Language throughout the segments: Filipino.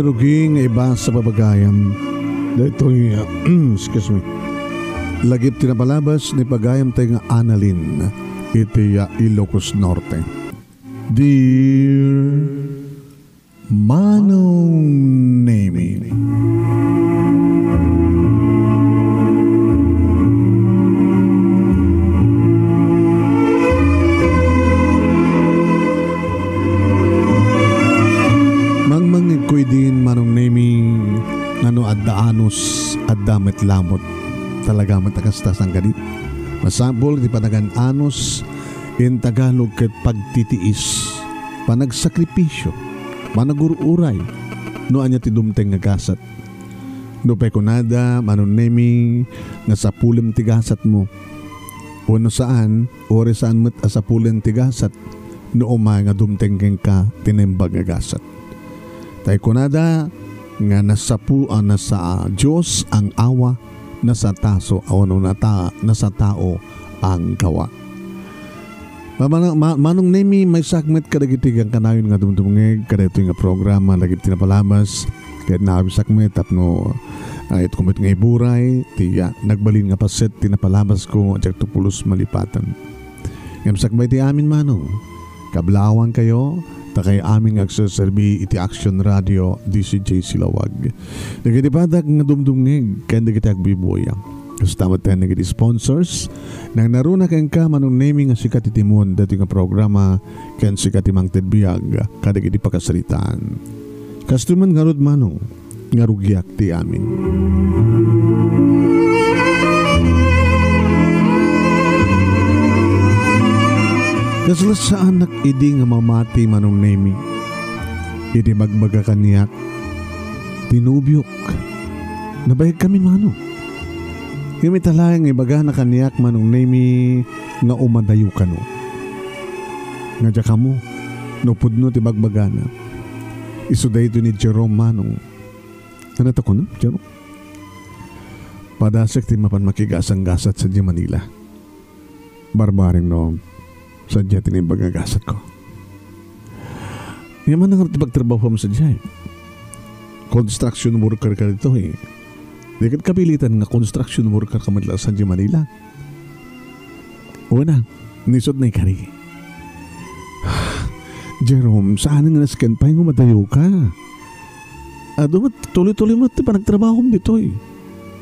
naruging iba sa babagayam. Dito'y, excuse me, lagip tinapalabas ni pagayam tayo nga Annalyn, iti Ilocos Norte. Dear Manong Nemi, mangmangig ko'y din Manong Nemi, ngano addaanos addamit lamot talaga matakastas ang ganit. Masabol di panagan anos in Tagalog ket pagtitiis, panagsakripisyo, managururay no anya ti dumteng nga gasat. No pekunada Manong Nemi nga sapulem ti gasat mo. O no saan ore saan met asapulem ti gasat no umay nga dumteng ken ka tinembag nga gasat. Tay kunada nga nasa Diyos ang awa, nasa taso o nasa tao ang gawa. Manong Nemi may sakmet kadagitigang kanayon nga dumdumngeg kada ito nga programa lagi tinapalabas kahit naabi sakmet tapno it kumit nga iburay tiya nagbalin nga paset tinapalabas ko at tupulos malipatan. Ngam sakmay ti amin Manong kablawan kayo takay aming agsaserbi iti Action Radio DCJ Silawag. Nagitipadak nga dumdumngeg kaya nagiti agbiboya. Gustamat tayo nagiti sponsors nang naruna kang ka Manong Nemi nga sikat itimon dati nga programa kaya sikat imang tedbiyag kadagiti pakasalitaan. Kastuman nga rod Manong nga rugyak ti amin. Kasla sa anak idi nga mamati Manong Nemi, idi magbaga kaniyak, tinubyok, nabayag kami Manong. Kami talayang ibaga na kaniyak Manong Nemi nga umadayo ka no. Nga dya ka mo, nupudno ti bagbaga na. Isuday ito ni Jerome Manong. Nanata ko no, Jerome? Padasek ti mapan makigasang gasat sa di Manila. Barbaring no, sadya tinibag nga gasat ko. Yaman nga pagtrabaho mo sadya eh. Construction worker ka dito eh. Di kat kapilitan nga construction worker ka madla sadya Manila. Una, nisod na ikari. Jerome, saan nga nasken pa yung madayo ka? Dumat, tuloy-tuloy mo ito pa nagtrabaho mo dito eh.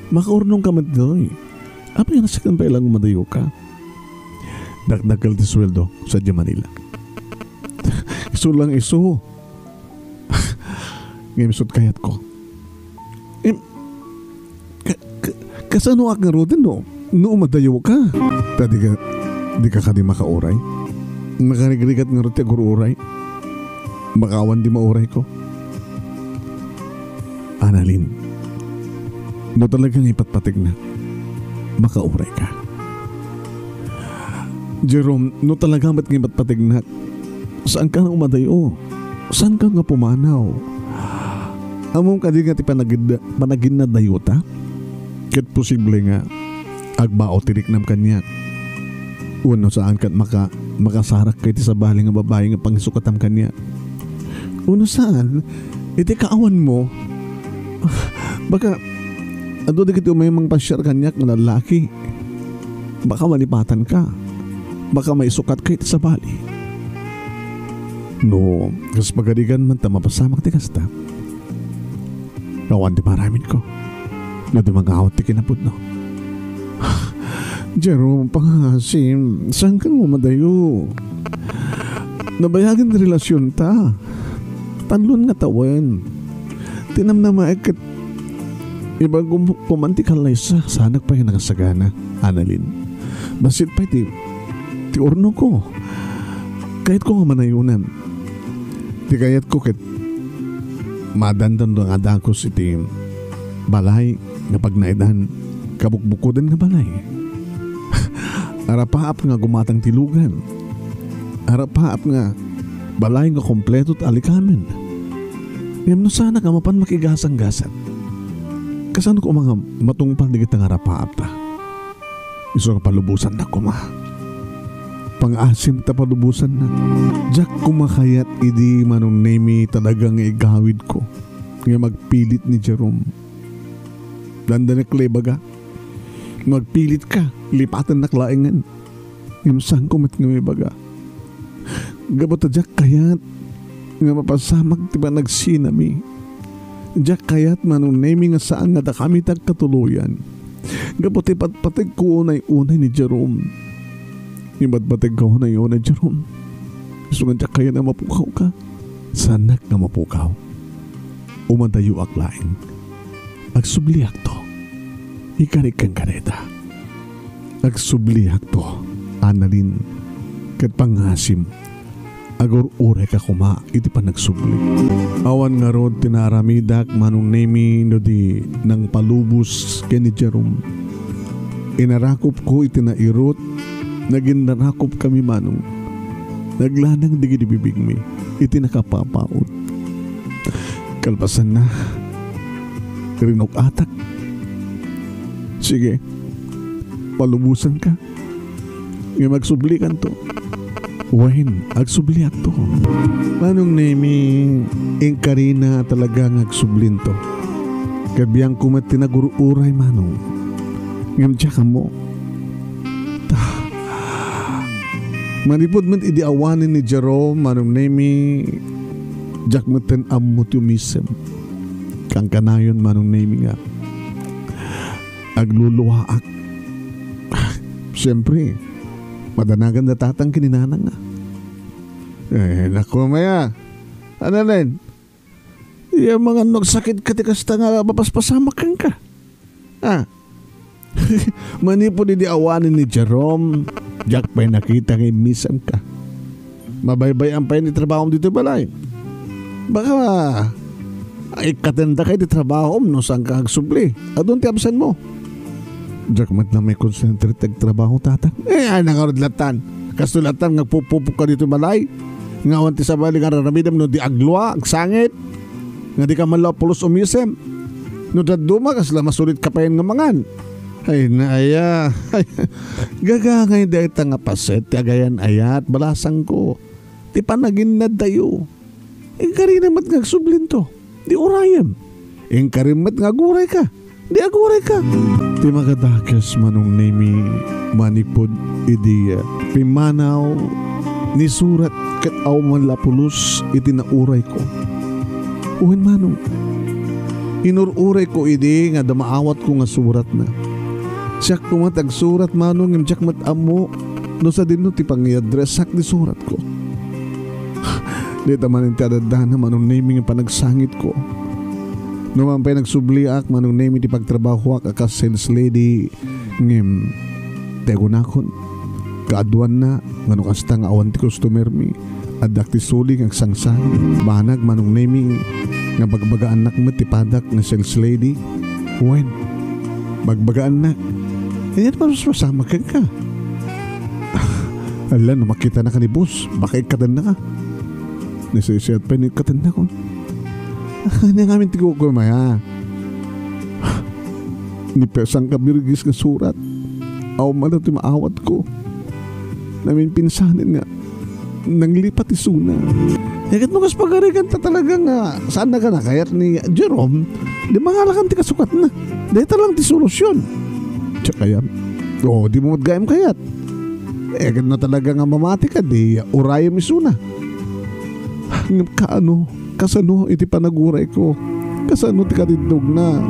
Makaurnong ka mo dito eh. Apa yung nasken pa ilang madayo ka? Dagdagal di sweldo sa di Manila. Iso lang iso. Ngayon kayat ko. Kasano ak nga rodin no? No umadayo ka. Di ka di makauray. Makarigrigat nga roti agururay. Makawan di mauray ko. Annalyn, no talagang ipatpatig na makauray ka. Jerome, no talaga ba't ngayon patignak? Saan ka na umadayo? Saan ka nga pumanaw? Among ka di nga ti panagin na dayota? Kat posible nga agbao tirik nam kanyak. Uno saan kat makasarak kay ti sa bali nga babae nga pangisukatam kanyak. Uno saan? Iti kaawan mo. Baka ado di kiti umay mang pasyar kanyak na lalaki. Baka malipatan ka. Baka may sukat kayo sa bali. No, kas pagadigan man ta mapasamak ti kasta. Kawan di maramin ko. No di mga awat ti kinapod no. Jerome, pangasim, saan kang umadayo? Nabayagin relasyon ta. Tanlon nga tawan. Tinam na maeket. Iba kumantikal na isa. Sanak pa yung nakasagana, Annalyn. Basit pa ti orno ko. Kahit ko nga manayunan. Di kayat ko kahit madandan doon adakos iti balay nga pag naidan kabukbukudan nga balay. Arapaap nga gumatang tilugan. Arapaap nga balay nga kompleto at alikamen. Ngam no sana ka mapan makigasang-gasat. Kasano ko mga matungpal di kita nga arapaap ta. Iso ka palubusan na ko ma. Pang-asim ta palubusan na. Diyak kumakayat idi Manong Nemi talagang igawid ko. nga magpilit ni Jerome. Danda na baga. Magpilit ka, lipatan na klaingan. Imsang kumat nga may baga. Gabot na jak kayat nga mapasamag tiba nagsinami. Jak kayat manong nemi nga saan nga da kami tagkatuluyan. Gabot ipatpatig ko unay-unay ni Jerome. Ibatbatid ko unay-unay Jerome. Gusto nga jak kayat na mapukaw ka. Sanak nga mapukaw. Umadayo aklaing. Agsubliak to. Ikarik kang kareta. Agsubliak to. Analin. Kat pangasim. Agor ure ka kuma. Iti pa nagsubli. Awan nga ron tinaramidak manong nemi no di nang palubos kay ni Jerome. Inarakop ko iti nairot. Naging narakop kami manong. Naglanang digi di bibig mi. Iti nakapapaot. Kalpasan na. Rinok atak. Sige. Palubusan ka. Nga magsublikan to. Wahin, agsubliak to. Manong nemi, Karina talaga agsublin to. Kabiyang kumat tinaguro-uray manong. Ngam tsaka mo. Manipod man idiawanin ni Jerome, manong nemi, jak maten amut yumisem. Kang kanayon manong nemi nga. Agluluwaak. Siyempre, madanagan na tatang kininanang nga. Naku maya. Ano rin? Yung mga nagsakit katikasta nga mapaspasamak ka. Manipod idiawanin ni Jerome. Jak pa'y nakita kay misam ka. Mabaybay ang pa'y ni trabaho dito balay. Baka ay katenda kayo di trabaho no saan ka agsubli. Adun ti absan mo. Jak mat na may concentrate trabaho tatang. Ay nangarodlatan. Kasulatan ngagpupupuk ka dito balay. Ngawan ti sabali nga raramidam no di aglwa, agsangit. Nga di ka manlaw pulos umisem. No daduma kasla masulit ka pa yung ngamangan. Ay naaya. Gagangay dahil nga paset. Agayan ayat. Balasang ko. Di pa naging nadayo. Karimat ngagsublin to. Di urayam. Karimat ngaguray ka. Di aguray ka. Di magadakas manong nemi manipod idiya. Pimanaw ni surat kat aw man lapulos iti nauray ko. Uhin manong. Inururay ko idi nga damaawat ko nga surat na. Siyak kumatag surat manong imjak matamo no sa din no ti pang-i-address sak di surat ko. Di taman yung tiadadahan na manong naming panagsangit ko. Naman pa'y nagsubliak manong naming ti pagtrabaho ak akas sales lady ngim tegunakon. Kaaduan na ngano kasta nga awan ti customer mi adak ti suling ang sangsang banag manong naming nga bagbagaan nak mo ti padak nga sales lady. When bagbagaan na yan pa masama ka. Ala, no makita na ka ni boss. Baka ikatan na ka. Nasisiyat pa ni ikatan na ko. Hindi nga amin tigo ko maya. Ni pesang kabirigis nga surat. Aw man ito maawat ko. Namin pinsanin nga. Nanglipat isuna. Yagat mo kas pagarigan ta talaga nga. Saan na ka na kayat ni Jerome? Di mangalakan ti kasukat na. Dahil talang ti solusyon. Tsaka yan. Di mo matgayam kayat. Na talaga nga mamati ka. Di urayam isuna. Kaano? Kasano iti panaguray ko? Kasano ti katindog na?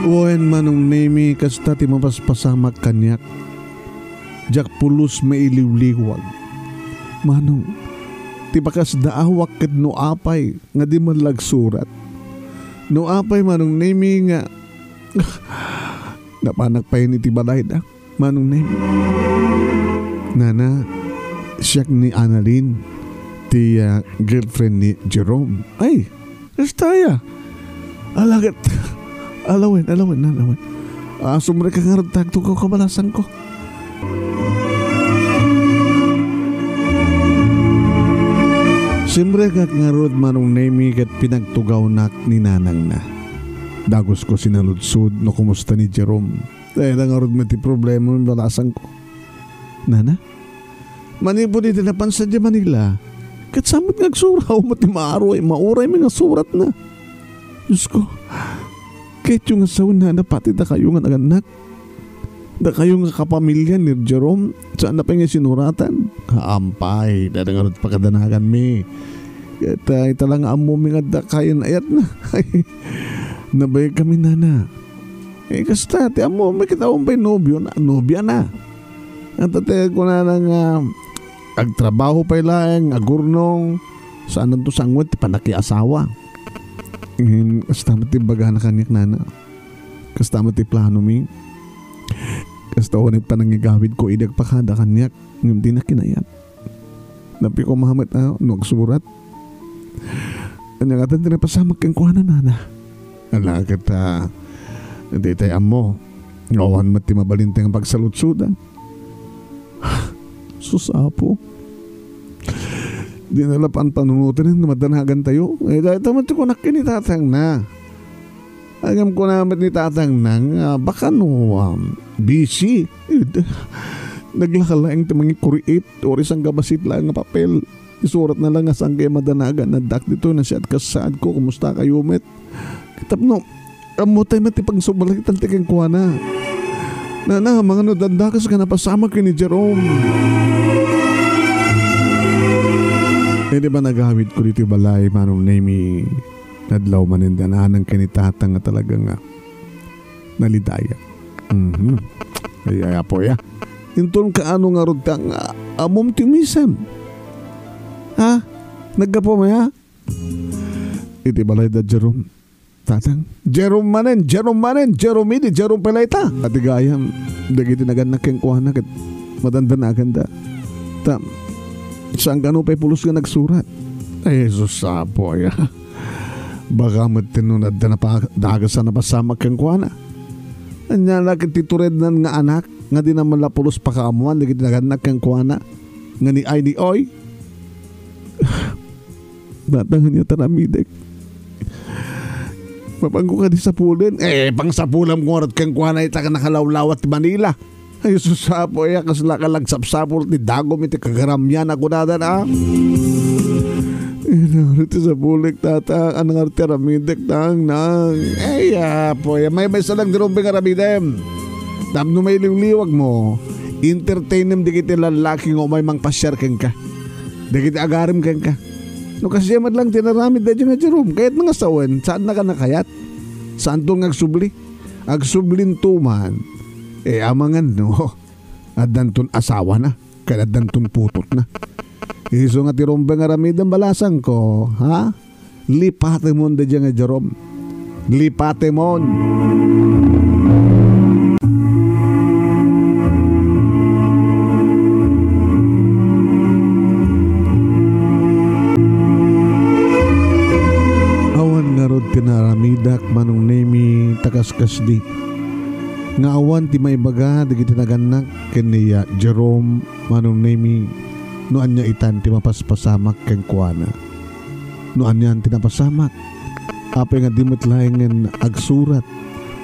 Uwan manong nemi kasta ti mapaspasamak kanyak. Jak pulos mailiw-liwag. Manong, ti bakas daawak ket no apay nga di man lagsurat. No apay manong nemi nga napanak pa yun iti balay da. Manong nemi. Nana, siyak ni Annalyn, ti girlfriend ni Jerome. Ay, kastaya. Alagat. Alawin. Sumre ka nga tagto ko kabalasan ko. Siyempre kat nga rod manong nemi kat pinagtugaw nak ni nanang na. Dagos ko sinaludsod no kumusta ni Jerome. Dahil ang arod mo ti problema ng balasan ko. Nana, manipo di napansan di Manila. Kat samot ngagsuraw mo ti maaroy, mauray mga surat na. Diyos ko, kahit yung asawa na pati da kayo nga naganak. Da kayo nga kapamilya ni Jerome, saan na pa nga sinuratan? Haampay, dadangarot pagkadanagan mi. Kaya italang amo mga da kayo na ayat na. Nabay kami nana. Kasta, ti amo, may kitawang pa'y nobya na. At tatay ko na lang, agtrabaho pa lang, agurnong, saan to sangwat, ti panakiasawa. Kasta mo ti baga na kanyak nana. Kasta mo ti plano mi. Kasta ko nit panangigawid ko, idag pakada kanyak, ngayon di na kinayat. Napi ko mahamat na, nagsurat. Kanya nga tanti na pasamag kang kuha na nana. Ala kita, hindi tayo amo. Ngawan mati mabalintang pagsalutsudan. Susapo. Di nalapan panunutin na madanagan tayo. Dahil tamat ko nakinitatang na. Agam ko naman ni tatang nang baka busy. Naglakalaing tamang i-create or isang gabasit lang nga papel. Isurat na lang asang kaya madanagan na dak dito na siya at kasad ko. Kumusta kayo met? Kitap no, amutay matipang subalitan tikang kuha na. Nana, mga nodandakas ka na pasama ka ni Jerome. Di ba nagawid ko dito balay manong name nadlaw manindanahan ng kinitatang nga talaga nga nalidaya. Kaya po ya. Intun ka ano nga rutang amom timisam. Ha? Nagkapo mo ya? Iti balay da Jerome. Tatang, Jerome manen, Jerome ini, Jerome pelayta. At igayam, dagiti naganak keng kuha na, madandanagan da. Tam, saan gano pa'y pulos ka nagsurat? Ay, Jesus sapo, ya. Baka matinunad na dagasan na pasama keng kuha na. Anya lakit titured nan nga anak, nga di naman lapulos pa kaamuan, dagiti naganak keng kuha na, nga ni ay ni oy. Batangan niya taramidek. Mapangko ka di sa pulin. Pang sa pulam ko rat kang kuha na ita ka nakalawlawat Manila. Ay, susapo ya, kasla ka lang sapsapol ti dagom iti kagaramyan ako nada na. Ito sa pulik tata, anang arte ramidek tang nang. Po ya, may salang dirumbing aramidem. Damno may liwliwag mo. Entertainem di kiti lalaki ngo may mang pasyar keng ka. Di kiti agarim keng ka. No kasi yaman lang tinaramid na dyan nga Jerome. Kaya't mga sawan, saan na ka nakayat? Saan to agsubli? Agsublin tuman. Amangan no. Adan ton asawa na. Kaya adan ton putot na. Iso nga tirombe nga ramid ang balasang ko. Ha? Lipate mon na dyan nga Jerome. Lipate mon. Tinaramidak manong nemi takas-kasdi. Nga awan ti may baga digiti naganak kaniya Jerome manong nemi no anya itan ti mapaspasamak ken kuana. No anya tinapasamak. Apay nga dimot laeng agsurat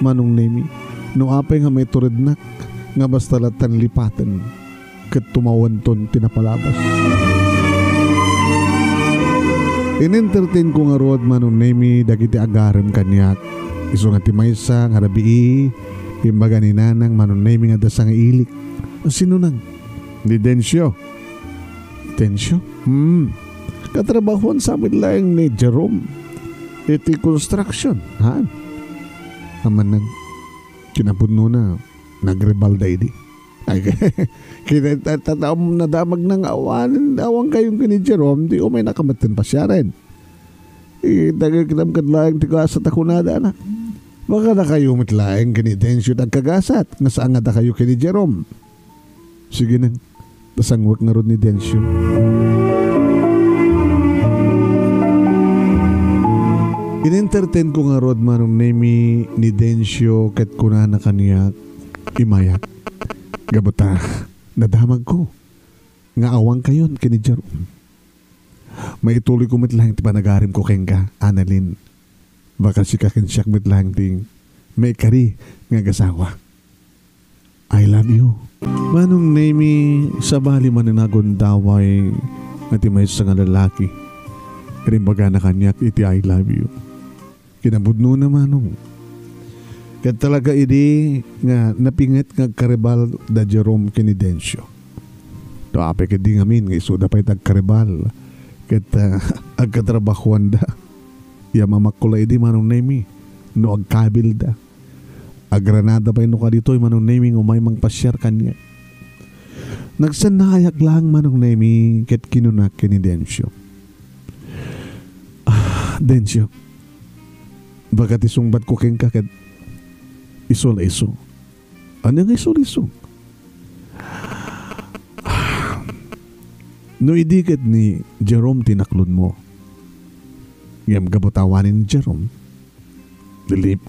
manong nemi. No apay nga may turednak nga basta latan lipatan ket tumawan ton tinapalabas. In-entertain ko nga road manong nemi dagiti agarem kanyak. Iso nga ti maysa nga rabii imbaga ni nanang manong nemi nga dasa nga ilik. Sino nang? Di Densyo. Densyo? Katrabahuan sa amin lang ni Jerome. Iti construction. Ha? Aman nang kinapuno na nagrebalda idi. Ay, kita tataom na damag ng awang kayong kini Jerome, di umay nakamatin pa siya rin. Dagagkidam kadlaang tigasat ako nada na. Baka na kayo mitlaeng kini Densyo nagkagasat, nga saan nga kayo kini Jerome. Sige nang, tasangwak nga ron ni Densyo. In-entertain ko nga ron manong nemi ni Densyo ket kuna na kaniya imayak. Gabuta, nadamag ko. Nga awang kayon kini Jerome. May ituloy ko mitlang ti panagarim ko kenga, Annalyn. Baka si kakinsyak mitlang ting may kari nga gasawa. I love you. Manong Nemi, sa bali maninagundaway at may sa nga lalaki. Karimbaga na kanyak iti I love you. Kinabudno na manong. Kat talaga idi nga napinget nga karibal da Jerome Kinidencio. To ape kadi ngamin nga isuda pa itag karibal. Kat agkatrabahuan da. Ya mamakula idi manong Nemi. No agkabil da. Agranada pa ino ka dito manong Nemi nga may mangpasyar kanya. Nagsanayag lang manong Nemi kat kinunak Kinidencio. Dencio, bagat isungbat ko keng kakat isol-iso. Ano yung isol-iso? No idikit ni Jerome tinaklon mo. Ngam kabutawanin ni Jerome.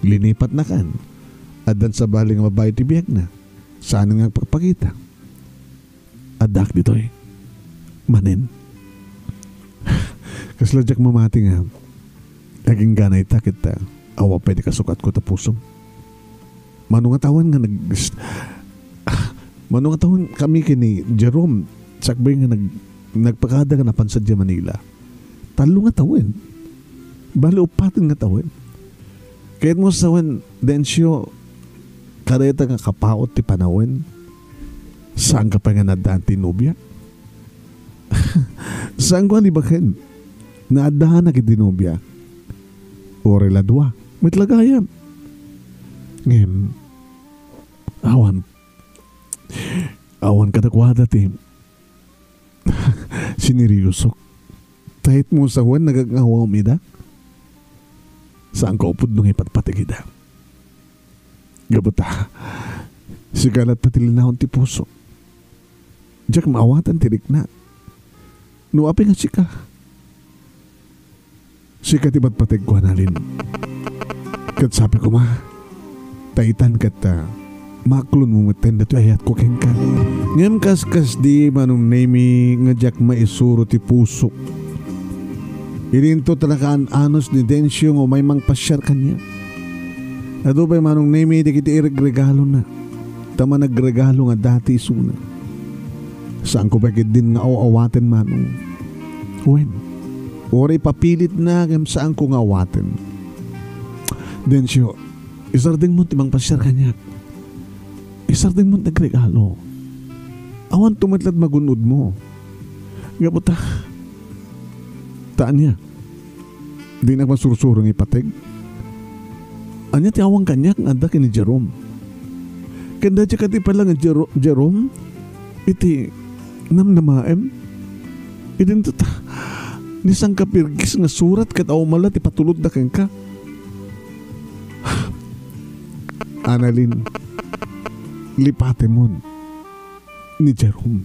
Linipat na kan. Adan sa baling mabay tibiyag na. Saan nga pagpakita? Adak dito eh. Manin. Kasladyak mamati nga. Naging ganay ta kita. Awa pwede kasukat ko ta puso. Manungatawan nga manungatawan kami kini Jerome. Sakbay nga nagpakada nga napansad dya Manila. Talo nga tawin. Bali upatin nga tawin. Kahit mo sawan, Dencio, kareta nga kapaot ti panawin. Saan ka pa nga nadaan ti nubya? Saan ko anibakin? Naadahan na kiti nubya. Ore ladwa. May tlagayam. Ngayon, awan kadakwada ti siniriyusok. Tahit mo sa huwan nagagangawa umida. Saan ka upod nung ipatpatigida? Gabuta. Sigalat patilinahon ti puso. Diyak maawatan tirik na. Nuapi nga sika. Sika tibat patig ko analin. Kat sabi ko taitan kata maklon mo maten dato ayat ko kengka. Ngem kas di manong Nemi ngajak maisuro ti puso. Irinto talakaan anos ni Dencio o may mangpasyar kanya. Ado ba'y manong Nemi di kiti irregalo na. Tama nagregalo nga dati isuna. Saan ko bakit din nga awaten manong? When? Oray papilit na ngam saan ko nga awaten. Dencio, isarding mo timang pasyar kanya. Isarding mo nagregalo. Awan tumatlat magunod mo. Gabuta. Taan niya. Di nagmasursurong ipatig. Anya ti awang kanya ang anda ni Jerome. Kanda siya kati pala nga Jerome. Iti namnamaem. Idin ta. Nisang kapirgis nga surat kat awmalat ipatulod na kang ka. Analin, lipate mo ni Jerome.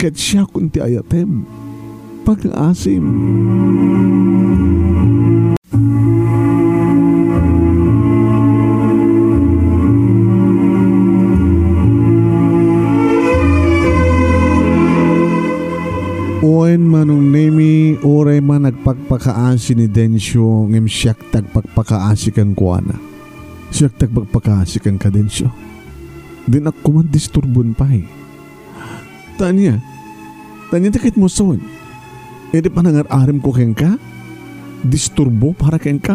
Kat siya kunti ayatem. Pag-asim. Oen manong Nemi, oray man nagpagpakaasi ni Dencio, ngem siyak tagpagpakaasi kan kuana. Siyak tagpagpakaasi kan ka Dencio. Din ako man disturbon pa eh. Tanya takit mo sawan. Edi pa nangar-arim ko keng ka? Disturbo para keng ka?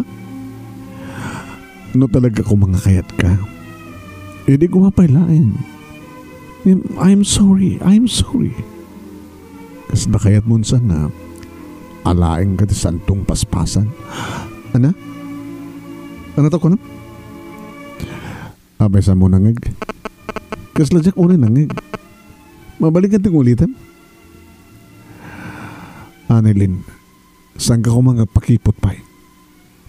No talaga ko mga kayat ka. Edi kumapailain. I'm sorry. Kas nakayat mo sa nga, alaing ka ti santong paspasan. Ano? Ano to ko na? Abay sa mo nangig. Kas lajak unay nangig. Mabalik ka ting ulitan? Anilin, saan ka ko mga pakipot pa eh?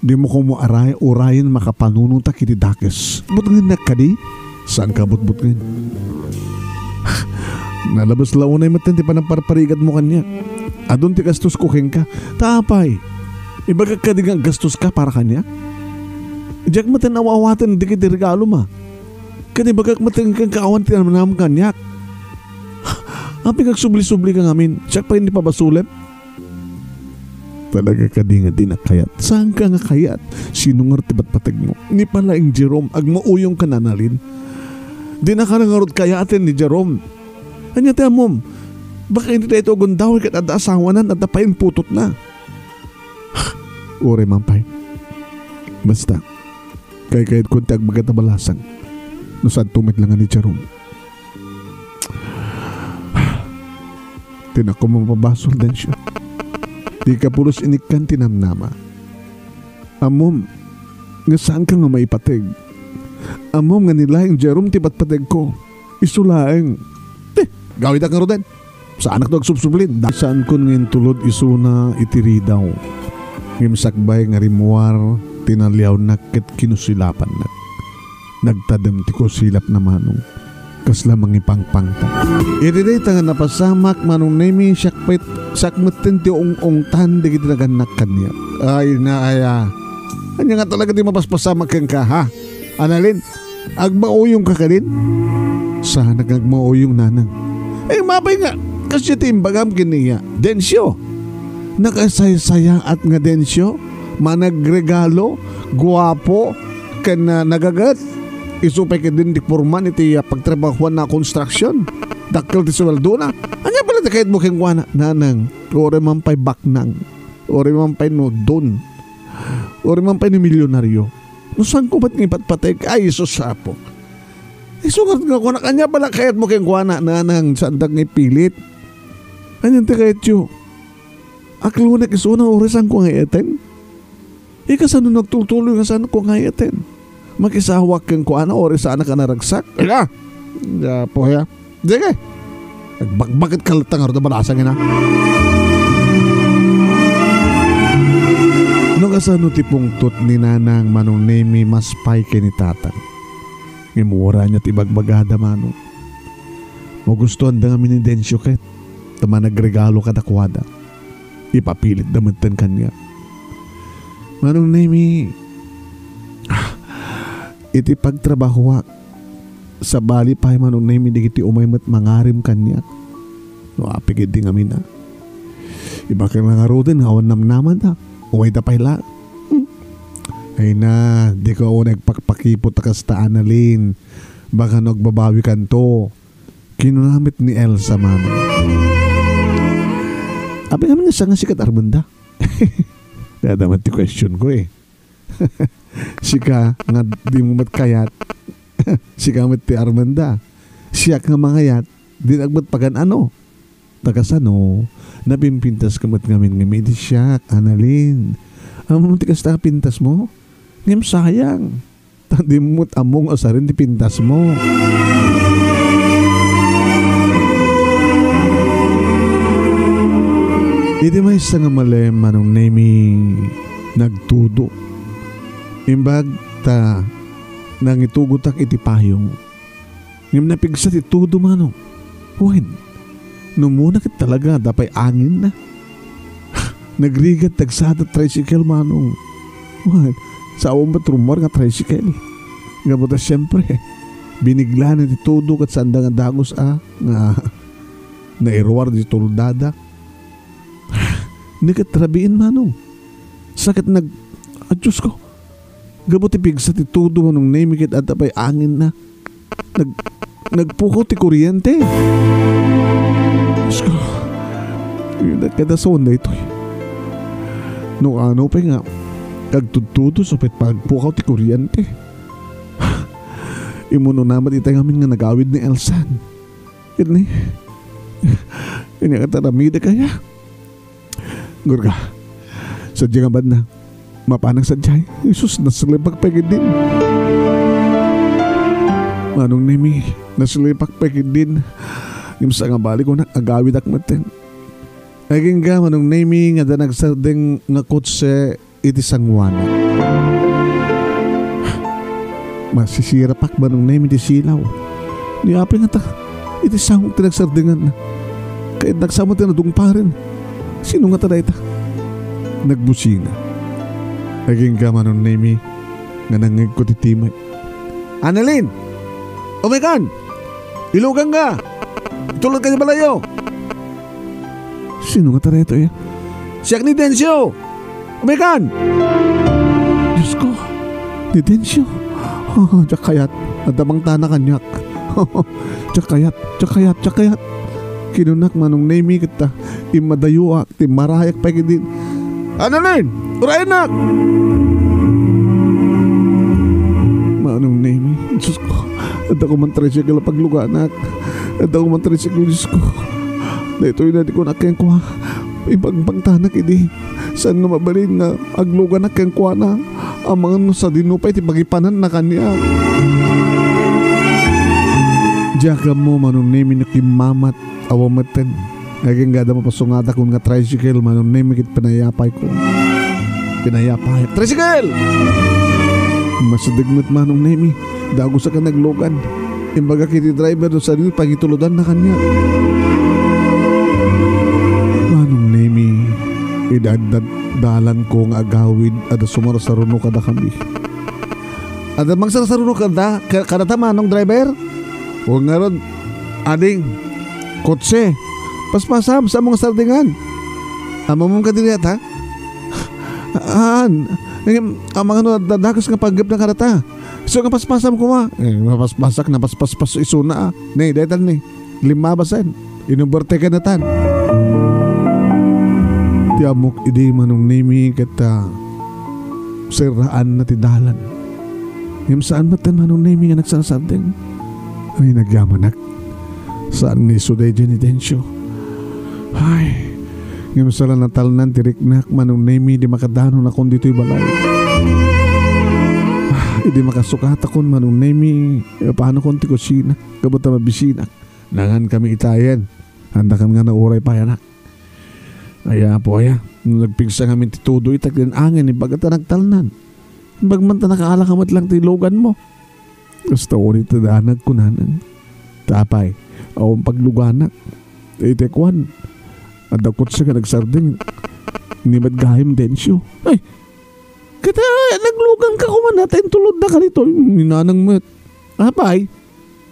Di mo ko mo urayan makapanununta kiti dakes. Butngin na ka di? Saan ka butbutngin? Nalabas launay matenti pa ng parparigat mo kanya. Adun ti gastos ko keng ka. Tapay. Ibaga ka di nga gastos ka para kanya? Diyak matin awawatan di kiti regalo ma. Kani bagak matin kang kaawan ti naman kanyak. Api kag subli-subli ka ngamin. Diyak pa hindi pa basulep. Talaga ka di nga di nakayat. Saan ka nga kayat? Sinungar ti batpatag mo. Ni pala ang Jerome ag mauyong ka nanalin. Di na ka nangarod kayatin ni Jerome. Anya tayo mom, baka hindi tayo ito gundaw kat at asawanan at napain putot na. Uri mampay. Basta, kahit kunti ang magatabalasan, nasaan tumit lang ni Jerome. Tinako mapabasol din siya. Di ka pulos inikan tinamnama. Amom, nga saan ka nga maipatig? Amom nga nilahing Jerome tibat patig ko. Isulaeng. Gawin ka ro din. Saan ako nagsubsublin? Saan ko ngin tulod isuna itiri daw. Ngimsakbay nga rimuar, tinaliaw na ket kinusilapan na. Nagtadam ti ko silap na manong. Kasla mangipangpangta. Iriday nga napasamak manong nemi sakmetin ti ong-ongtan di kita naganak kanya. Ay na aya. Anya nga talaga di mapaspasamak kang ka ha? Analin, agmauyong ka din? Sana agmauyong nanang. Mapay nga, kasi timbagam kiniya. Densyo. Nakasaya-saya at nga densyo. Managregalo, guwapo, kana nagagat. Isupay ka din di porman iti pagtrabahuan na construction. Dakil ti sweldo na. Anya pala ti kahit mukhang wana. Nanang, ore man pa'y baknang. Ore man pa'y nodon. Ore man pa'y ni milyonaryo. No saan ko ba't ngipatpatay? Ay, susapo. Isugat nga ko na kanya pala kahit mukhang wana. Nanang, saan dag ngipilit. Anyan ti kahit yu. Aklunak isuna orisan ko ngayatin. Ikasano nagtutuloy nga saan ko ngayatin. Makisawak kang ko ana ori sana ka naragsak. Ila. Ya po ya. Sige. Nagbakbakit kalatang arda balasang ina. No kasano tipong tut ni nanang manong nemi mas pay kay ni tatang. Ngimura niya tibagbagada manong. Mo gustuhan da nga minidensyo ket. Tama nagregalo kadakwada. Ipapilit damantan kanya. Manong nemi iti pagtrabaho sa bali pa manong nemi digiti umaymat mangarim kanya. No apigid di nga mina. Iba kang nangaroden awan namnaman da. Uway da payla. Ay na, di ko nagpakpakipot kastaan na lin. Baka nagbabawi kanto. Kinunamit ni Elsa mama. Abi nga nga nga sikat Armanda. Kaya naman ti question ko eh. Sika nga di mo matkayat. Sika mat ti Armanda. Siya nga mangayat. Di nagmat pagan ano. Tagasano. Napimpintas ka mat ngamin ngamin. Di siya, Annalyn. Ang matikas na pintas mo. Ngayam sayang. Di mo among asarin di pintas mo. Iti may isa nga malem manong nemi nagtudo. Imbag ta nangitugutak iti payong. Ngayam napigsat itudo manong. Huwin. Numuna kit talaga dapay angin na. Nagrigat tagsada tricycle manong. Huwin. Sa umbat rumor nga tricycle. Nga buta siyempre. Binigla na itudo kat sanda nga dagos nga nairuar di tuldadak. Nagkatrabiin manong. Sakit Diyos ko. Gabot ipig sa titudo manong namikit at apay angin na. Nagpukaw ti kuryente. Diyos ko. Yun nagkadason na ito. Nung ano pa nga. Kagtutudo sa pagpukaw ti kuryente. Imuno naman itay ngamin nga nagawid ni Elsan. Yun Ini kataramida kaya. Gurga, sadya nga ba na mapanang sadyay? Isus, nasalipak pagid din. Manong nemi, nasalipak pagid din. Imsa nga balik ko na agawid akmaten. Naging ga manong nemi nga da nagsardeng nga kutse iti sangwana. Masisira pak manong nemi di silaw. Ni api nga ta, iti sangong tinagsardingan na. Kahit nagsama tinadung pa rin. Sino nga tada ita? Nagbusina. Naging gama nun nemi nga nangig ko titimay. Annalyn! Umikan! Ilugan ka! Tulad ka niya balayo! Sino nga tada ito eh? Siyak ni Densyo! Umikan! Diyos ko! Ni Densyo! Diyak kayat nadamang tana kanyak. Tsakayat. Kinunak manong nemi kita. Imadayuak, ti marayak pa din. Ano rin? Urayanak! Manong nemi. Diyos ko. At ako man tricycle pagluganak. At ako man tricycle, Diyos ko. Dito yun natin ko nakayang kuha. Ibang pangtanak idi. Saan nga mabalin nga aglugan nakayang kuha na. Ang mga sa dinupay, ti pagipanan na kanya. Diyaga mo manong nemi na kimamat awamatan. Naging gada mo pasungada kung nga tricycle manong nemi kit pinayapay ko. Tricycle! Masadignat manong nemi. Dago sa ka naglogan. Imbaga kiti driver do sa nil pagituludan na kanya. Manong nemi idadad dalan ko nga agawid ada sumara sa runo kada kami. Ada mangsara sa runo kada manong driver? Huwag nga ron, ading, kotse, paspasam sa mga sardingan. Amo mong kadiriat, ha? Ang mga dadakas nga paggap na karata. So nga paspasam ko ma. Mapaspasak na paspaspas isuna, ah. Nay, dahil ni, 5 basen. Inuberte ka na tan. Ti amok idi manong nimi kata siraan na ti dalan. Yung saan ba tan manong nimi nga nagsasarding? Ay, nagyamanak. Saan ni Suday dyan ni Densyo? Ay, ngayon sala natalnan, tiriknak, manong nemi, di makadano na kung dito'y balay. Hindi makasukat akong manong nemi, paano kung ti kusina, kabuta mabisina. Nangan kami itayan, handa kami nga na uray pa yanak. Aya po, nagpigsa kami titudo, itag din angin, ibagata nagtalnan. Bagmanta nakaalakamat lang tilugan mo. Gusto ko nito danag ko nanang. Tapay, awang pagluganak. Itekwan. Adakot siya ka nagsarding. Nimad gahim Densyo. Ay, kata naglugang ka kuman natin tulod na ka nito. Minanang mo. Tapay,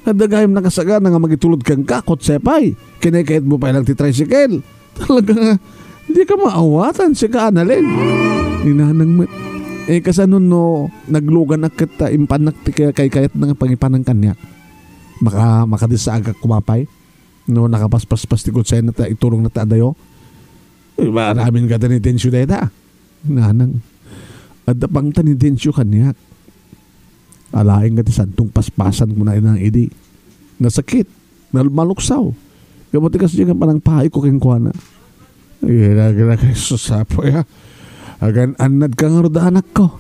adagahim nakasaga na nga magitulod kang kakot sepay. Kinakait mo pa lang ti tricycle. Talaga nga, hindi ka maawatan siya ka analin. Minanang mo. Kasanon no, naglugan na kita impanak kay kayat ng pangipanang kanyak. Makadisagak kumapay. No, nakapaspas ti kutsay na ta, iturong na ta dayo. Maraming gada ni Densyo dahi ta. Nanang, adda pang ta ni Densyo kanyak. Alaing ka ti santong paspasan mo na inang idi. Nasakit, maluksaw. Kamuti kasi yung panang pahay ko keng kuha na. Ay, nagkakay susapo ya. Agan anad ka nga roda anak ko.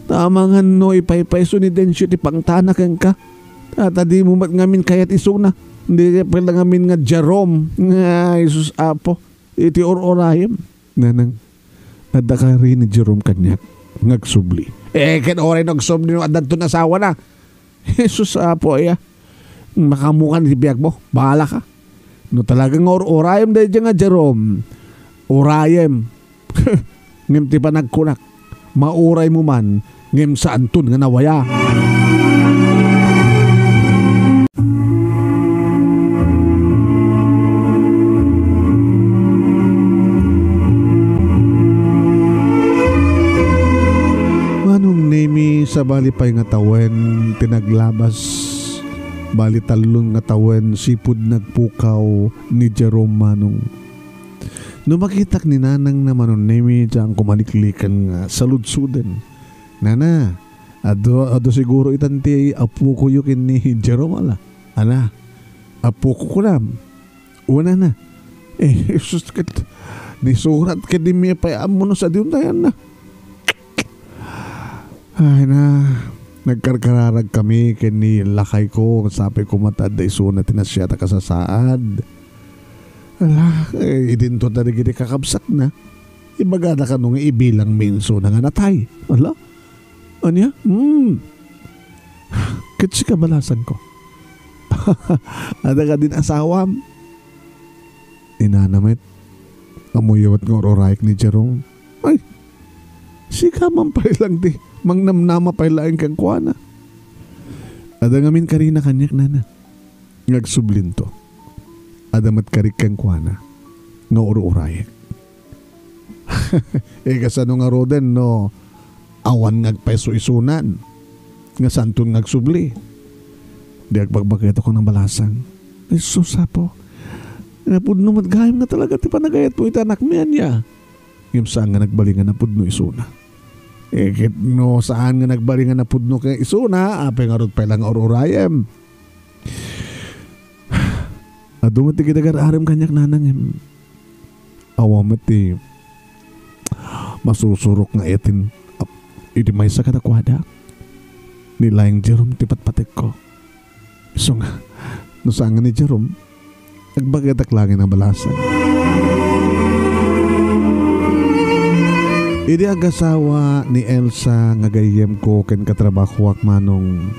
Tama nga no, ipaypayso ni Densyo ti pangtanak ka. Tadi mo mat ngamin kayat isuna. Hindi pala ngamin nga Jerome. Nga Isus apo. Iti or-orayem. Nanang, nada ka rin ni Jerome kanyak. Ngagsubli. Ken oray nagsubli nung adan to nasawa na. Isus apo makamukan ni biyag mo. Bahala ka. No talagang or-orayem dahil dyan nga Jerome. Orayem. Ngem ti pa nagkunak, mauray mo man, ngem sa antun nga nawaya. Manong nemi sa bali pa'y nga tawen, tinaglabas, bali talon nga tawen, sipud nagpukaw ni Jerome manong. No makitak ni nanang na manon nemi diyang kumaliklikan sa ludsuden. Nana, ado siguro itanti apu ko yukin ni Jerome ala. Ala, apu ko kulam. Una na. Sus kat, ni surat ka di miya pa mo no sa diyon tayan na. Ay na, nagkarkararag kami kini lakay ko, sabi ko matad da iso na tinasyata kasasaad. Ala, idinto na rin kakabsak na. Ibagada ka nung ibilang minso na nga natay. Ala, anya? Kitsi kabalasan ko. Ada ka din asawam. Inanamit. Amuyawat ng ororayik ni Jerome. Ay, sika man pa lang di. Mangnamnama pa lang kang kuwana. Ada ngamin karina kanyak nana. Ngagsublin to. Adamat karik kang kuwana. Nga uro-urayik. Kasano nga roden no. Awan ngagpeso isunan. Nga santun ngagsubli. Di agbagbagayat ako ng balasang. Ay susapo. Napudno matgayam nga talaga ti panagayat po itanak miyan niya. Yung saan nga nagbalingan na pudno isuna. Kit no saan nga nagbalingan na pudno kay isuna, apay nga rod pa lang ororayem. Dumati gidagar-aram kanyak nanang awamat ti masusurok nga etin iti may sa kadakwada. Nilayang Jerome ti patpatik ko. So nga, no saan nga ni Jerome, nagbagadak langin ang balasan. Idi agasawa ni Elsa nga gayem ko ken katrabaho manong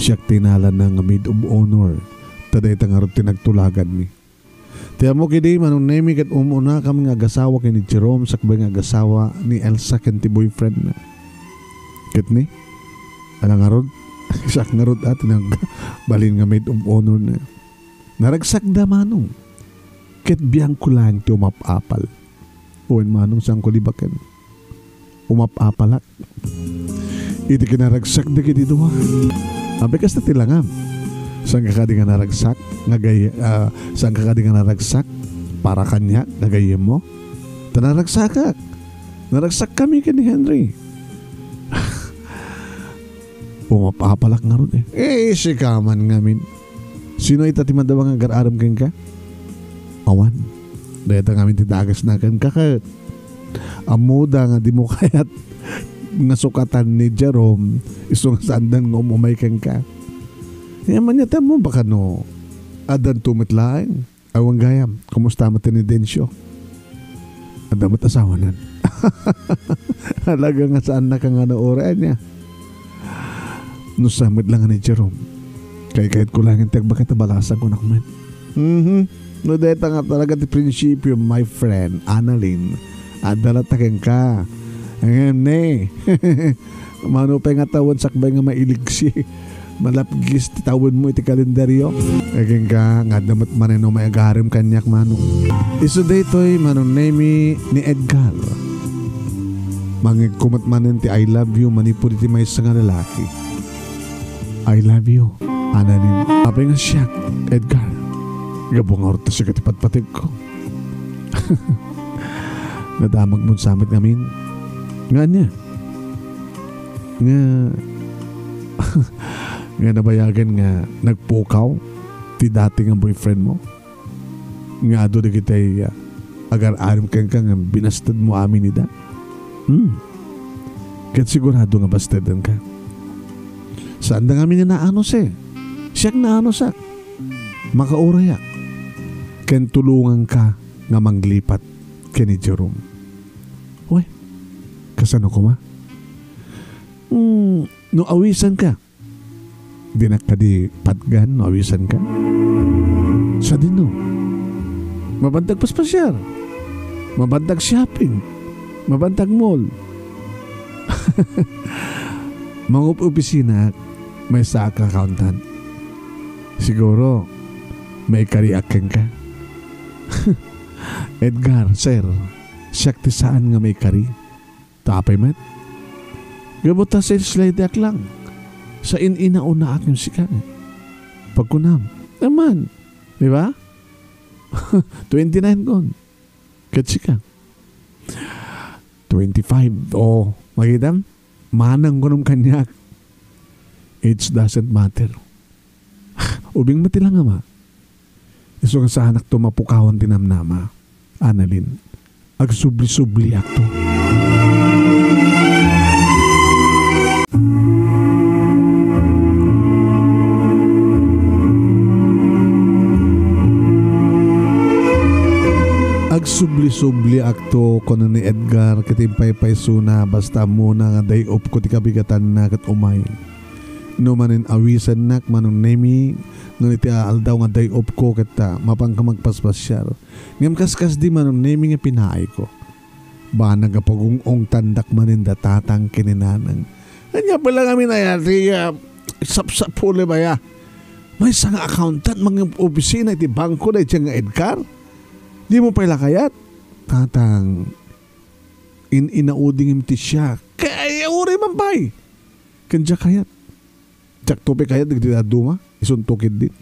siyak tinala ng maid of honor. Taday tangarot tinagtulagan mi. Tiyan mo kidi manong nemi kat umuna kami nga agasawa ken ni Jerome sakbay nga agasawa ni Elsa ken ti boyfriend na. Ket ni? Alang arod? Siyak nga rod at balin nga maid of honor na. Naragsak da manong. Ket biyang ko lang ti umapapal. Uwan manong sang kulibakan. Umapapalak. Iti kinaragsak da kiti duwa. Abe kas na tilangam. Sang kakadi nga naragsak. Sang kakadi nga naragsak. Para kanya. Nagayem mo. Tanaragsakak. Naragsak kami kini Henry. Umapapalak nga ron sikaman ngamin. Sino itatiman daw nga gar-aram keng ka? Awan. Dahil ngamin titagas na kan kakat. Amuda nga di mo kayat nga sukatan ni Jerome isong sandan nga umumay keng ka. Yaman niya mo baka no adan tumitlaing. Awang gayam. Kumusta mo tinidensyo? Adamat asawa nan. Halaga nga saan na ka nga na oran niya. No samit lang ni Jerome. Kahit ko lang yung tagbakit na balasan ko nakman. No deta nga talaga ti prinsipyo, my friend, Annalyn. Adalatakin ka. Ngayon ne. Mano pa nga tawon sakbay nga mailigsi. Malapgis ti tawon mo iti kalendaryo. Aging ka nga damat manino may agarim kanyak manong. Iso daytoy manong nemi ni Edgar. Mangig kumat manin ti I love you manipuri ti may nga lalaki. I love you, Annalyn. Apay nga siya, Edgar. Gabong orta siya katipat-patig ko. Nadamag mo samit ngamin. Nga niya. Nga nabayagan nga nagpukaw ti dati nga boyfriend mo. Nga do na kita'y agar-arim kang binastad mo amin nida. Kat sigurado nga bastadan ka. Saan da kami nga naanos Siyak naanos makaurayak. Ken tulungan ka nga manglipat ken ni Jerome. Uy, kasano ko ma? No awisan ka. Dinak ka di patgan, no awisan ka. Sa din no. Mabandag paspasyar. Mabandag shopping. Mabandag mall. Mga opisina may sa accountant. Siguro may kariakin ka. Edgar, sir, siyak ti saan nga may kari? Tapay met? Gabuta sa slide lang. Sa inauna aking sikan. Pagkunam. Naman. Di ba? 29 kon. Katsika. 25. Oh, magitam? Manang kunong kanyak. Age doesn't matter. Ubing mati lang ama. Iso nga sa anak to mapukawan tinamnama. Annalyn. Agsubli-subli akto. Agsubli-subli akto kono ni Edgar katimpay-pay suna basta muna nga day up ko ti kabigatan na kat umay. No manin awisan nak manong nemi ngunit aldaw nga day up ko kita mapangka magpaspasyal. Ngam kaskas di manong nemi nga pinaay ko. Ba nagapagungong tandak manin datatang kininanang. Anya pala kami na yan sapsapuli ba ya? May isang accountant mga opisina iti bangko na iti nga Edgar. Di mo pala kayat? Tatang inauding imti siya. Kaya uri man pa'y. Kanya kayat. Tsak tope kayat nagdidaduma. isuntukid din.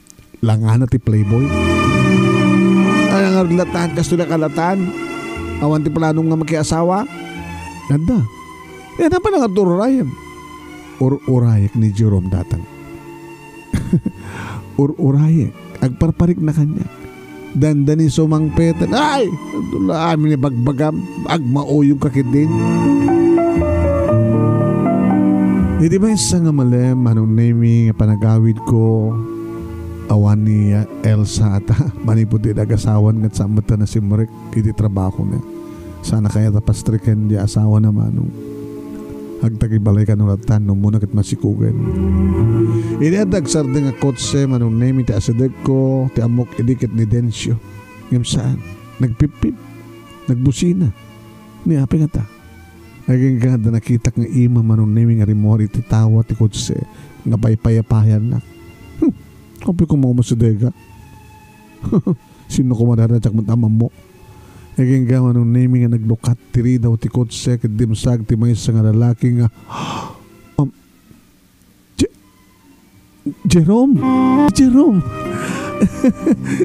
Langana ti playboy. Ay ang latan, kasto na kalatan. Awan ti planong nga makiasawa. Ganda. Yan na pa nga ururayan. Urayak ni Jerome datang. Urayak. Agparparik na kanya. Dandani sumangpetan. Ay! Tula amin ni bagbagam. Agmaoyong kakit din. Hindi ba isa nga malem anong naming panagawid ko awan ni Elsa at maniputi nag-asawan ngat sa mata na si Marek iti trabaho niya. Sana kaya tapastriken di asawa naman nung agtagibalay ka nung latan nung muna kit masikugan. Iniadag sarding nga kotse manong name ti asideg ko ti amok idikit ni Densyo. Ngam saan? Nagpipip. Nagbusina. Ni api nga ta. Naging ganda nakita nga ima manong name nga rimori ti tawa ti kotse nga paypayapayan na. Kapi ko mga masidega. Sino ko madaradyak matamam mo? Naging gaman nung naming nga naglukat tiri daw ti kotse kat dimsag ti may nga lalaki nga Jerome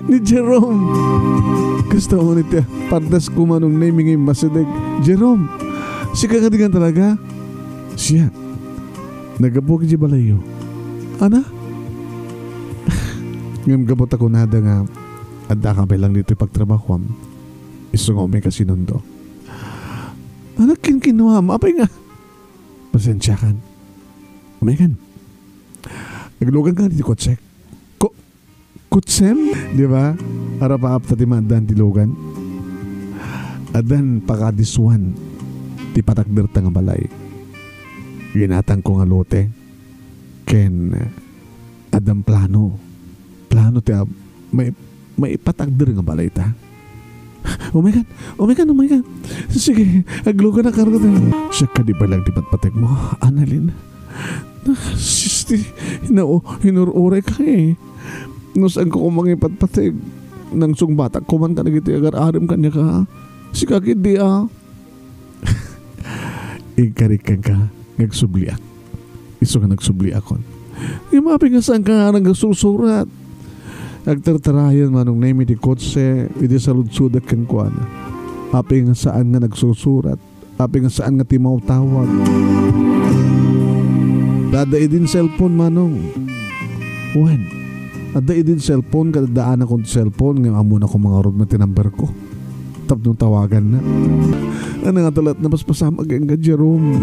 ni Jerome gusto mo nito pardas ko man nung naming nga masideg Jerome si kakadigan talaga siya nagabok di balayo ana ngam gabot ako nada nga adda ka lang dito pagtrabaho iso nga may kasinundo anak kinuha apay nga pasensya kan umikan naglugan ka dito kotsek kutsem di ba para paap ta ti maadan ti lugan adan pakadiswan ti patakder ta nga balay ginatang ko nga lote ken adam plano ti may patagder nga balay ta. Oh my God. Sige, aglugan na kargo tayo. Siya ka di ba lang di patpatek mo, Annalyn? Sisti, hinurure ka eh. Saan ko kumang ipatpatek? Nang sungbatak kuman ka nagiti agar-arim kanya ka. Si kakit di Ikarikan ka, nagsubliak. Iso ka nagsubliak kon. Imapi nga saan ka nagsusurat. Nagtartarayan manong name di kotse iti saludsudak kang kuan. Api nga saan nga nagsusurat. Api nga saan nga timaw tawag. Dada idin cellphone manong. When? Ada idin cellphone kadadaan akong cellphone nga amuna ko mga rod matinamber ko. Tap nung tawagan na. Ano nga talat na paspasama ang nga Jerome.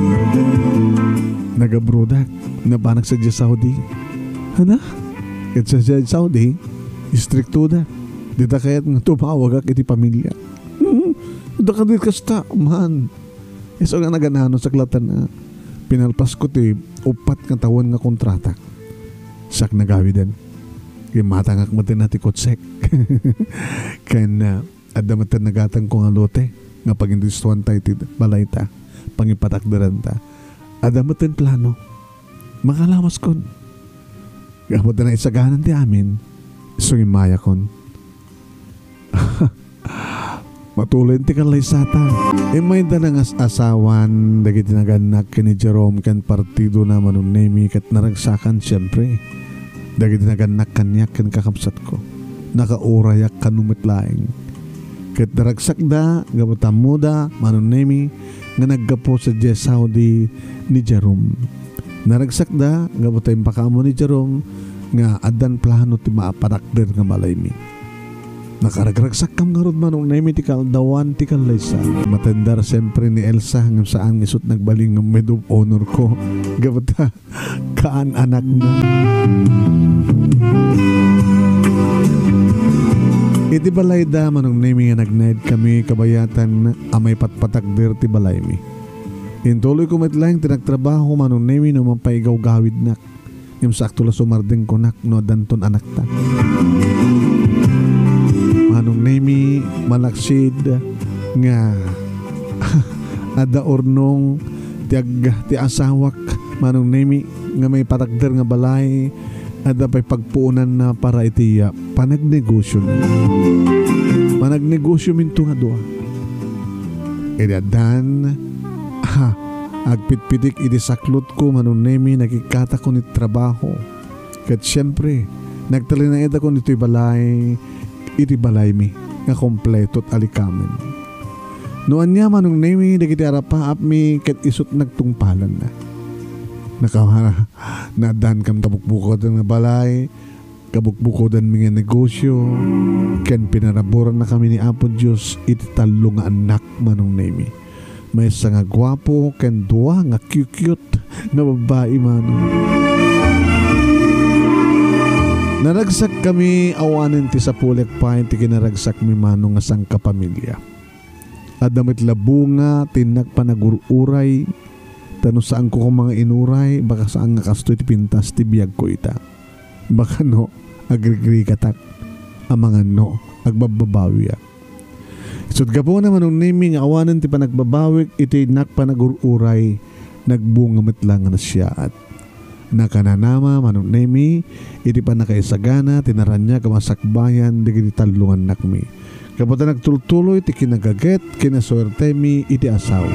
Nagabrodak. Nabanag sa Saudi. Hana? At sa Saudi istrikto da. Dita kaya't nga tumawag ak iti pamilya. Daka dit kasta, man. So nga naganano sa klatan na pinalpas ko ti upat nga tawon nga kontrata. Sak nagawidan. Kaya matangak matin na ti kotsek. Kaya na adamatan nagatang ko nga lote nga pag-industuan tayo ti balay ta. Pangipatakdaran ta. Adamatan plano. Makalawas kon. Kapag na isaganan ti amin so imaya kon. Matuloy ti kalay sata. May da nga asawan dagiti naganak ni Jerome kan partido na manong nemi kat naragsakan siyempre. Dagiti naganak kanyak kan kakapsat ko. Nakaurayak kanumitlaing. Kat naragsak da gabutam mo da manong nemi nga naggapo sa Saudi ni Jerome. Naragsak da gabutay pakamo ni Jerome nga adan plano ti maaparakder nga malay mi. Nakaragragsak kam nga rod manong naimi ti kaldawan ti kalaysa. Matendar siyempre ni Elsa nga saan ngisot nagbaling ng med of honor ko. Gabata kaan anak na. Iti balay da manong naimi nga nagnaid kami kabayatan amay patpatakder ti balay mi. Intuloy ko matlang tinagtrabaho manong naimi na mapaigaw gawid nak. Yung sakto la sumardeng konak no danton anak ta. Manong nemi malaksid nga ada ornong ti asawak manong nemi nga may patakder nga balay ada pay pagpuunan na para iti panagnegosyo na. Panagnegosyo minto nga doa. Edadan agpitpitik iti saklot ko manong nemi nakikata ko ni trabaho. Kat siyempre Nagtalinaid ako nito'y balay, iti balay mi, nga kompleto at alikamen. Noan niya manong nemi, nagiti arapaap mi, kat isot nagtungpalan na. Nakawara, nadaan kam kabukbukod ng balay, kabukbukodan mi nga negosyo, ken pinaraburan na kami ni Apo Diyos, iti talo nga anak manong nemi. May isa nga gwapo, ken dua nga cute nga babae manong. Naragsak kami awanin ti sa pulek pa, ti kinaragsak mi manong nga sang kapamilya. Adamit labunga, tinak pa nagururay, tano saan ko kung mga inuray, baka saan nga kasto iti pintas ti biyag ko ita. Baka no, agrigri katak, ang mga no, agbababawi. Isod ka po naman nung naming awanan ti panagbabawik, iti nak pa nagururay, nagbunga matlang na siya at nakananama manong nemi, iti pa nakaisagana, tinaranya kamasakbayan, digiti talungan nakmi. Kapag nagtultuloy, iti kinagaget, kinaswerte mi, iti asawa.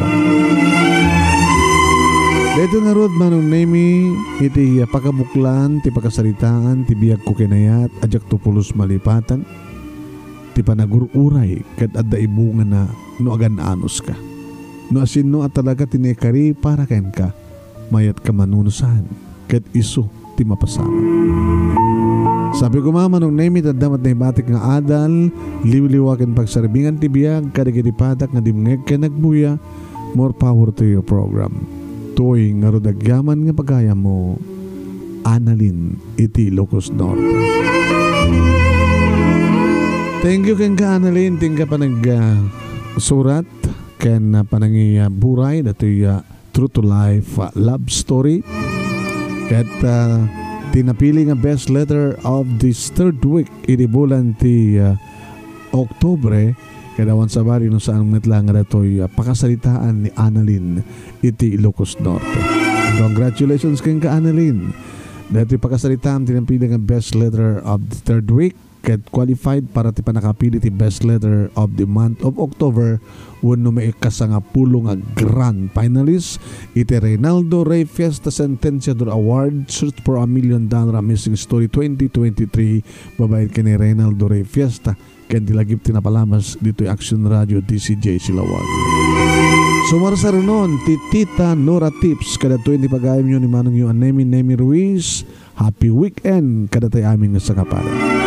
Dito nga rod manong nemi, iti pakabuklan, ti pakasaritaan, ti biyag ko kinayat, adyak tupulos malipatan, ti panagururay, kat adda ibunga na, no agan anos ka. No asin no at talaga tinekari para ken ka, mayat ka manunusan, kat iso ti mapasama. Sabi ko mama nung nemi tadamat na ibatik nga adal, liwliwakin pagsarbingan ti biyag, kadagitipadak nga dimngeg ka nagbuya, more power to your program. Toy nga rodagyaman nga pagaya mo, Annalyn iti Ilocos Norte. Thank you ken ka Annalyn, tingka pa surat ken panangi buray datoy true to life love story. Kat tinapili nga best letter of this third week iti bulan ti Oktubre kadawan sa bari no saan metlang nga datoy pakasalitaan ni Annalyn iti Ilocos Norte. Congratulations ken ka Annalyn. Dati pakasalitaan tinapili nga best letter of the third week ket qualified para ti panakapili ti best letter of the month of October wenno may kasangapulo nga grand finalist iti Reynaldo Rey Fiesta Sentenciador Award Search for $1 Million Amazing Story 2023 babayad kini Reynaldo Rey Fiesta ken dilagip tinapalamas dito Action Radio DCJ Silawag. Sumar sa runon ti Tita Nora Tips kada to ni pagayam nyo ni manong yung Nemi Ruiz. Happy weekend kada tayo aming sa kapala.